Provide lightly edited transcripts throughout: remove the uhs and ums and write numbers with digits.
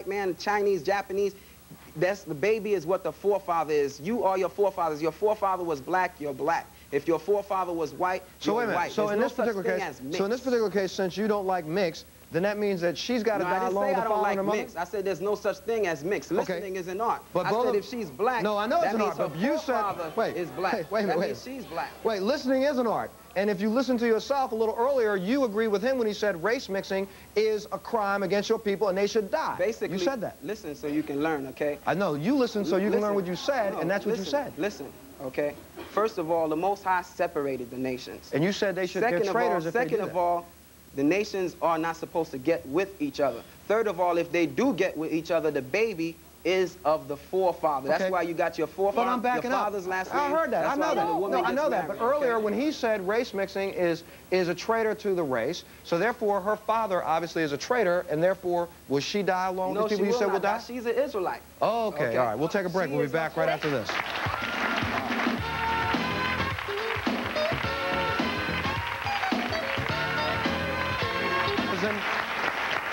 man, Chinese, Japanese, the baby is what the forefather is. You are your forefathers. Your forefather was black, you're black. If your forefather was white, you're white. So in this particular case, since you don't like mixed, then that means that she's got to die along with the father and her mother? I said there's no such thing as mixed. Listening is an art. But I said if she's black, no, I know it's that an means art, her but you said, forefather is black. Wait a minute, that means she's black. Wait, listening is an art. And if you listen to yourself a little earlier, you agree with him when he said race mixing is a crime against your people and they should die. Basically, you said that. Listen so you can learn, okay? I know. You listen so you can learn what you said, and that's what you said. Listen, okay? First of all, the Most High separated the nations. And you said they should get traitors if they do that. Second of all, the nations are not supposed to get with each other. Third of all, if they do get with each other, the baby is of the forefather. That's why you got your forefather, but I'm backing your father's last name. I heard that. I know that. No, I know that. But earlier, when he said race mixing is a traitor to the race, so therefore her father obviously is a traitor, and therefore will she die along with people you said will die? She's an Israelite. Oh, okay. All right. We'll take a break. We'll be back right after this.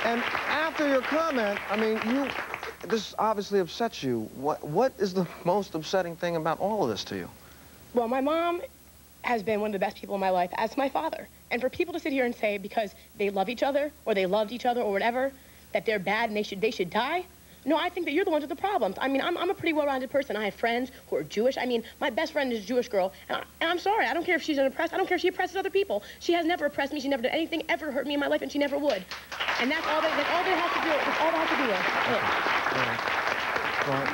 And after your comment, I mean, this obviously upsets you. What is the most upsetting thing about all of this to you? Well, my mom has been one of the best people in my life, as my father. And for people to sit here and say because they love each other or they loved each other or whatever, that they're bad and they should die, no, I think that you're the ones with the problems. I mean, I'm a pretty well-rounded person. I have friends who are Jewish. I mean, my best friend is a Jewish girl, and I'm sorry. I don't care if she's oppressed. I don't care if she oppresses other people. She has never oppressed me. She never did anything ever hurt me in my life, and she never would. And that's all they have to do. That's all they have to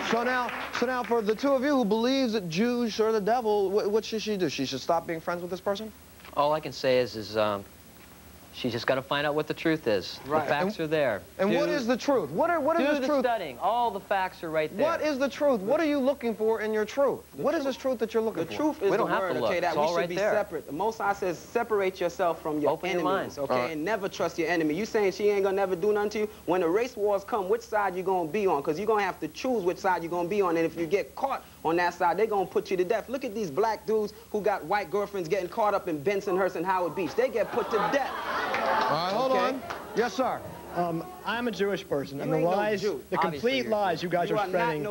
do. So now, for the two of you who believes that Jews are the devil, what should she do? She should stop being friends with this person? All I can say is she's just got to find out what the truth is. Right. The facts are there. And what is the truth? What is the truth? Do the studying. All the facts are right there. What is the truth? What are you looking for in your truth? What is this truth that you're looking for? The truth is the word, okay, that we should be separate. The Most High says separate yourself from your enemies, okay, and never trust your enemy. You saying she ain't gonna never do nothing to you? When the race wars come, which side you gonna be on? Because you're gonna have to choose which side you're gonna be on, and if you get caught on that side, they're gonna put you to death. Look at these black dudes who got white girlfriends getting caught up in Bensonhurst and Howard Beach. They get put to death. All right, hold on. Yes, sir. I'm a Jewish person, and the lies, the complete lies you guys are spreading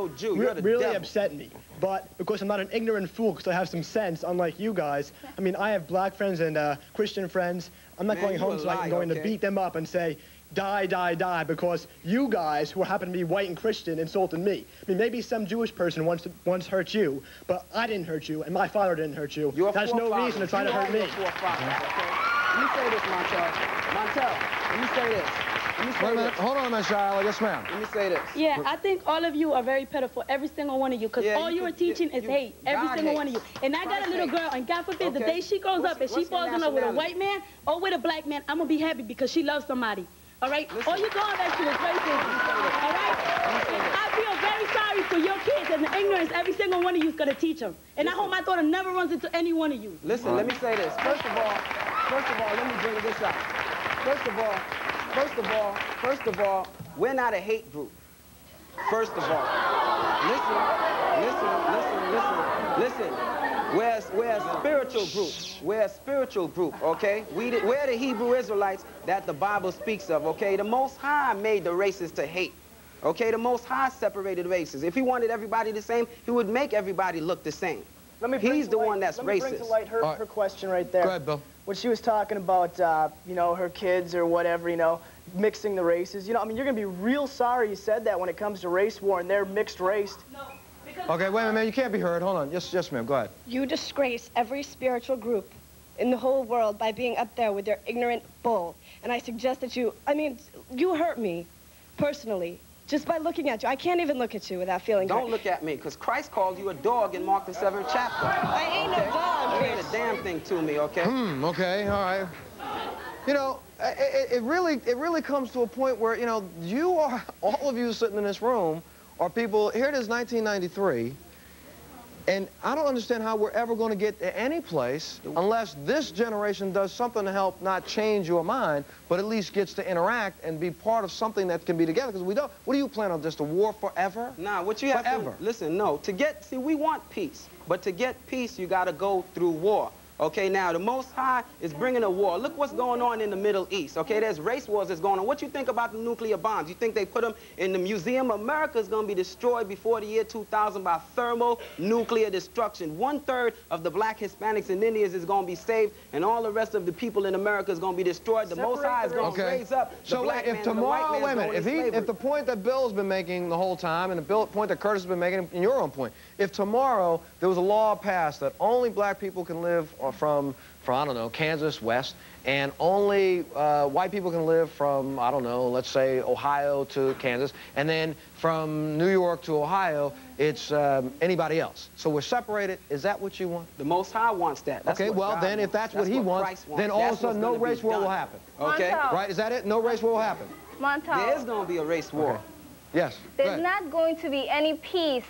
really upset me. But because I'm not an ignorant fool, because I have some sense, unlike you guys, I mean, I have black friends and Christian friends. I'm not going home tonight and going to beat them up and say, die, die, die, because you guys, who happen to be white and Christian, insulted me. I mean, maybe some Jewish person once hurt you, but I didn't hurt you, and my father didn't hurt you. That's no reason to try to hurt me. Let me say this, Montel. Montel, let me say this. Wait a minute. Hold on a minute, Shiloh. Yes, ma'am. Let me say this. Yeah, I think all of you are very pitiful, every single one of you, because all you are teaching is hate, every single one of you. And I got a little girl, and God forbid, the day she grows up and she falls in love with a white man or with a black man, I'm going to be happy because she loves somebody. All right? All you're going back to is racism. All right? And I feel very sorry for your kids and the ignorance every single one of you is going to teach them. And I hope my daughter never runs into any one of you. Listen, let me say this. First of all, let me bring this up. First of all, we're not a hate group. First of all. Listen. We're a spiritual group. We're a spiritual group, okay? We're the Hebrew Israelites that the Bible speaks of, okay? The Most High made the races to hate, okay? The Most High separated races. If he wanted everybody the same, he would make everybody look the same. He's the one that's racist. Let me bring to light her question right there. Go ahead, Bill. When she was talking about, you know, her kids or whatever, you know, mixing the races. You know, I mean, you're going to be real sorry you said that when it comes to race war and they're mixed raced. No. Okay, wait a minute, you can't be heard. Hold on. Yes, ma'am, go ahead. You disgrace every spiritual group in the whole world by being up there with your ignorant bull. And I suggest that you hurt me, personally, just by looking at you. I can't even look at you without feeling Don't look at me, because Christ called you a dog in Mark the 7th chapter. I ain't a dog, You ain't a damn thing to me, okay? Okay, all right. You know, it really comes to a point where, you know, all of you sitting in this room are people, here it is 1993, and I don't understand how we're ever going to get to any place unless this generation does something to help not change your mind, but at least gets to interact and be part of something that can be together, because we don't, what do you plan on, just a war forever? Nah, what you have to, listen, no, we want peace, but to get peace, you got to go through war. Okay, now the Most High is bringing a war. Look what's going on in the Middle East. Okay, there's race wars that's going on. What you think about the nuclear bombs? You think they put them in the museum? America is going to be destroyed before the year 2000 by thermonuclear destruction. 1/3 of the black Hispanics and Indians is going to be saved, and all the rest of the people in America is going to be destroyed. The Most High is going to raise up the black man and the white man. Wait a minute. If the point that Bill's been making the whole time, and the point that Curtis has been making, and your own point, if tomorrow there was a law passed that only black people can live from I don't know, Kansas west, and only white people can live from, I don't know, let's say Ohio to Kansas, and then from New York to Ohio, it's anybody else. So we're separated. Is that what you want? The Most High wants that. Okay, well, then if that's what he wants, then all of a sudden no race war will happen. Okay? Right, is that it? No race war will happen. Montel. There's going to be a race war. Okay. Yes. There's not going to be any peace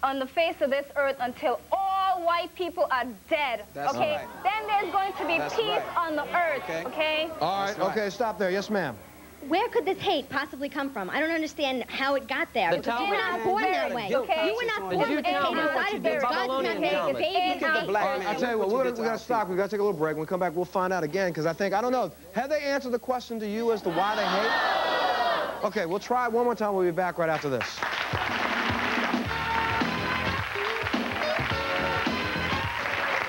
on the face of this earth until all white people are dead, okay? Right. Then there's going to be peace on the earth, okay? All right, okay, stop there. Yes, ma'am. Where could this hate possibly come from? I don't understand how it got there. Because you were not born that way. Okay. You were not born with hate inside of you. God's not making babies. I'll tell you what, we got to stop. We've got to take a little break. When we come back, we'll find out again, because I don't know, have they answered the question to you as to why they hate? Okay, we'll try it one more time. We'll be back right after this.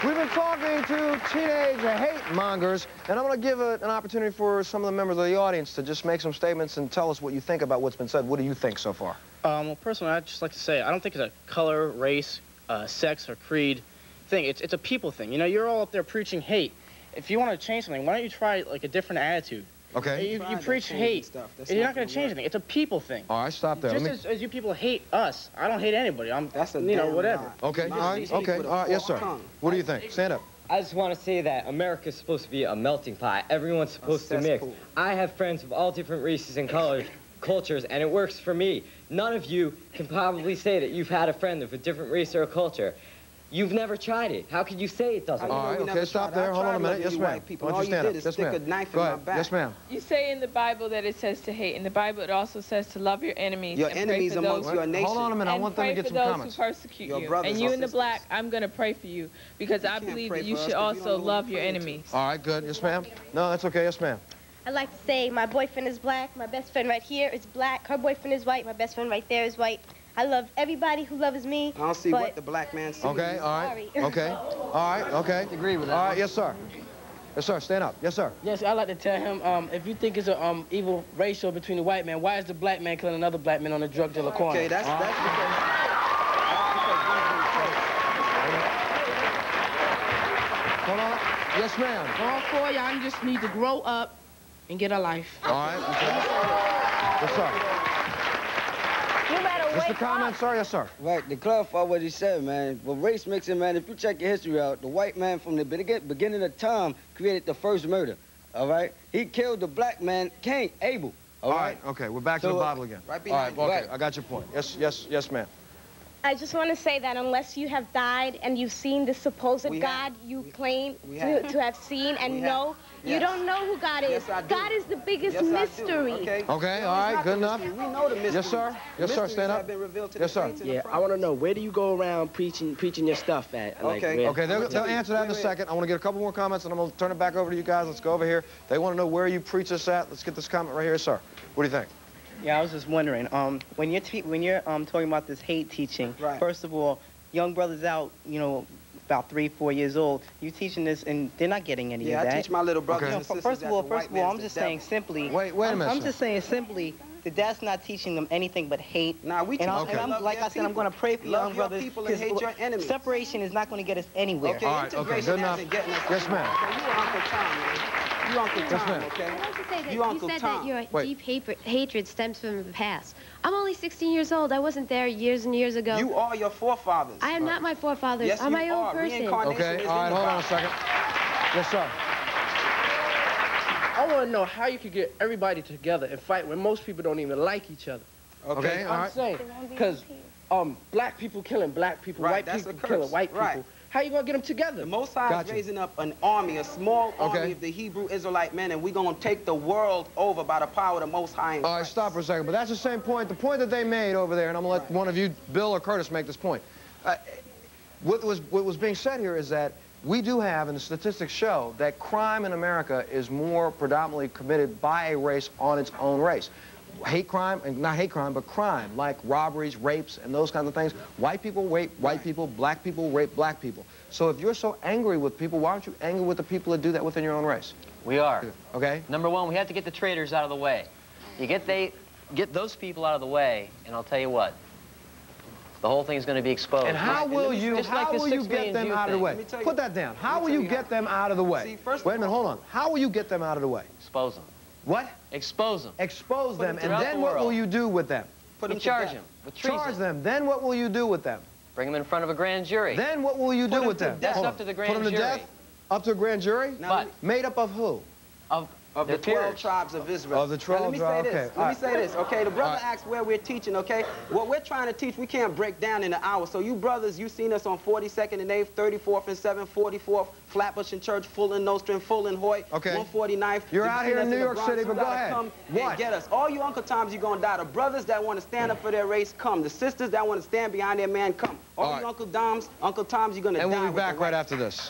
We've been talking to teenage hate mongers, and I'm going to give an opportunity for some of the members of the audience to just make some statements and tell us what you think about what's been said. What do you think so far? Well, personally, I'd just like to say, I don't think it's a color, race, sex, or creed thing. It's a people thing. You know, you're all up there preaching hate. If you want to change something, why don't you try, like, a different attitude? Okay. You preach hate, and you're not going to change anything. It's a people thing. All right, stop there. Just as you people hate us, I don't hate anybody. You know, whatever. Okay, all right, okay, all right, yes, sir. What do you think? Stand up. I just want to say that America's supposed to be a melting pot. Everyone's supposed to mix. I have friends of all different races and cultures, and it works for me. None of you can probably say that you've had a friend of a different race or a culture. You've never tried it. How could you say it doesn't? All right, okay, stop there. Hold on a minute. Yes, ma'am. Why don't you stand up? Yes, ma'am. Go ahead. Yes, ma'am. You say in the Bible that it says to hate. In the Bible, it also says to love your enemies. Your enemies amongst your nation. Hold on a minute. I want them to get some comments. Who persecute you. And you in the black, I'm going to pray for you because I believe that you should also love your enemies. All right, good. Yes, ma'am. No, that's okay. Yes, ma'am. I'd like to say my boyfriend is black. My best friend right here is black. Her boyfriend is white. My best friend right there is white. I love everybody who loves me. I don't see what the black man sees. Okay, all right. Okay. All right, okay. Agree with that. All right, yes, sir. Yes, sir. Stand up. Yes, sir. Yes, I'd like to tell him, if you think it's an evil ratio between the white man, why is the black man killing another black man on the drug dealer corner? Okay, that's because Hold on. Yes, ma'am. All four y'all just need to grow up and get a life. All right. Okay. Yes, sir. You better wake Just a comment, sir? Yes, sir. Right, to clarify what he said, man, with race mixing, man, if you check your history out, the white man from the beginning of time created the first murder, all right? He killed the black man, Cain, Abel, all right? Okay, we're back to the Bible again. Right behind you. Okay, I got your point. Yes, ma'am. I just want to say that unless you have died and you've seen the supposed God you claim to have seen and know, you don't know who God is. God is the biggest mystery. Okay, all right, good enough. We know the mystery. Yes, sir. Yes, sir, stand up. Yes, sir. Yeah, I want to know, where do you go around preaching your stuff at? Okay. Okay, they'll answer that in a second. I want to get a couple more comments, and I'm going to turn it back over to you guys. Let's go over here. They want to know where you preach this at. Let's get this comment right here, sir. What do you think? Yeah, I was just wondering, when you're talking about this hate teaching, first of all, young brothers out, you know, about 3, 4 years old, you teaching this and they're not getting any of that. Yeah, I teach my little brothers and sisters. First of all, I'm just saying simply. Wait a minute. I'm just saying simply that that's not teaching them anything but hate. Nah, we teach and like I said, I'm going to pray for young brothers. People and hate your enemies. Separation is not going to get us anywhere. Okay, all right, okay, good enough. Yes, ma'am. You Uncle Tom, man. You Uncle Tom, okay? I'd like to say that you Uncle said Tom. that your deep hatred stems from the past. I'm only 16 years old. I wasn't there years and years ago. You are your forefathers. I am not my forefathers. Yes, I'm my you own are. person. Okay, all right, hold on a second. Yes, sir. I want to know how you could get everybody together and fight when most people don't even like each other. Okay, all right. I'm saying, because black people killing black people, white people killing white people. How you going to get them together? The Most High is raising up an army, a small army of the Hebrew Israelite men, and we're going to take the world over by the power of the Most High. All right, stop for a second. But that's the same point. The point that they made over there, and I'm going to let one of you, Bill or Curtis, make this point. What was being said here is that we do have, and the statistics show, that crime in America is more predominantly committed by a race on its own race. Hate crime, and not hate crime, but crime, like robberies, rapes, and those kinds of things. White people rape white people, black people rape black people. So if you're so angry with people, why aren't you angry with the people that do that within your own race? We are. Okay? Number one, we have to get the traitors out of the way. You get those people out of the way, and I'll tell you what, the whole thing's going to be exposed. And how will you get them out of the way? Put that down. How will you get them out of the way? Wait a minute, hold on. How will you get them out of the way? Expose them. What? Expose them. Expose them, and then what will you do with them? Charge them with treason. Charge them, then what will you do with them? Bring them in front of a grand jury. Then what will you do with them? That's up to the grand jury. Put them to death? Up to a grand jury? But made up of who? Of the 12 tribes of Israel. Of the 12 tribes, okay. Let me say this, okay? The brother asked where we're teaching, okay? What we're trying to teach, we can't break down in an hour. So you brothers, you seen us on 42nd and 8th, 34th and 7th, 44th, Flatbush and Church, Fulton, Nostrand, Fulton, Hoyt, 149th. You're out here in New York City, but go ahead. Come and get us. All you Uncle Toms, you're going to die. The brothers that want to stand up for their race, come. The sisters that want to stand behind their man, come. All you Uncle Toms, you're going to die. And we'll be back right after this.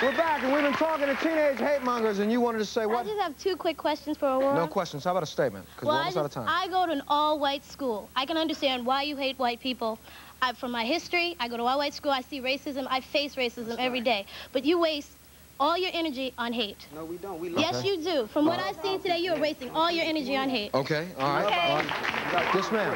We're back, and we've been talking to teenage hate mongers, and you wanted to say what? I just have 2 quick questions for Aurora. No questions. How about a statement? Because we're almost out of time. I go to an all-white school. I can understand why you hate white people. From my history, I go to all-white school. I see racism. I face racism every day. But you waste all your energy on hate. No, we don't. We love Yes, you do. From what I've seen today, you're wasting all your energy on hate. Okay, all right. Okay. Yes, ma'am.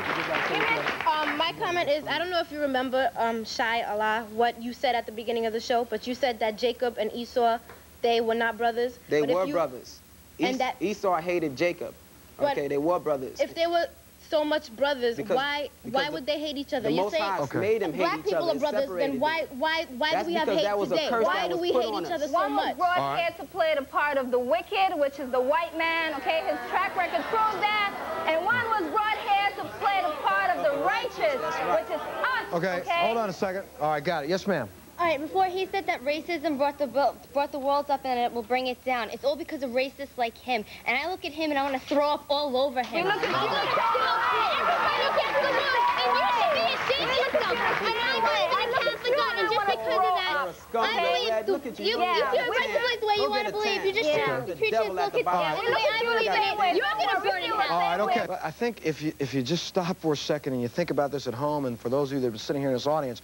My comment is, I don't know if you remember, Shai Allah, what you said at the beginning of the show, but you said that Jacob and Esau, they were not brothers. They were brothers. Esau hated Jacob. Okay, they were brothers. If they were so much brothers, why would they hate each other? You say made them hate black people are brothers, then why do we have hate today? Why do we hate each other so much? One was brought here to play the part of the wicked, which is the white man, okay? His track record proves that. And one was brought here to play the part of the righteous, which is us, okay? Hold on a second. All right, got it. Yes, ma'am. All right, before he said that racism brought the world up and it will bring it down. It's all because of racists like him. And I look at him and I want to throw up all over him. Look at everybody gets the vote, and you should be ashamed of yourself. And I believe in a Catholic God, and just because of that, I believe if you're right to believe the way you want to believe, you just shouldn't treat yourself. Look at the way I believe it. You're going to burn in hell. All right, okay. I think if you just stop for a second and you think about this at home, and for those of you that are sitting here in this audience,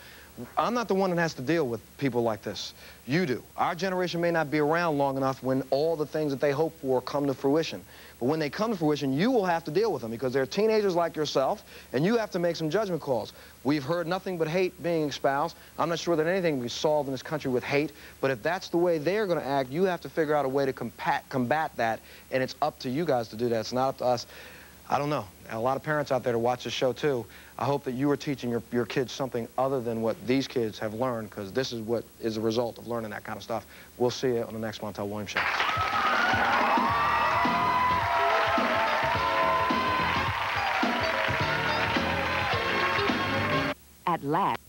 I'm not the one that has to deal with people like this. You do. Our generation may not be around long enough when all the things that they hope for come to fruition. But when they come to fruition, you will have to deal with them because they're teenagers like yourself, and you have to make some judgment calls. We've heard nothing but hate being espoused. I'm not sure that anything can be solved in this country with hate, but if that's the way they're going to act, you have to figure out a way to combat that, and it's up to you guys to do that. It's not up to us. I don't know. A lot of parents out there to watch this show, too. I hope that you are teaching your kids something other than what these kids have learned, because this is what is the result of learning that kind of stuff. We'll see you on the next Montel Williams Show. At last.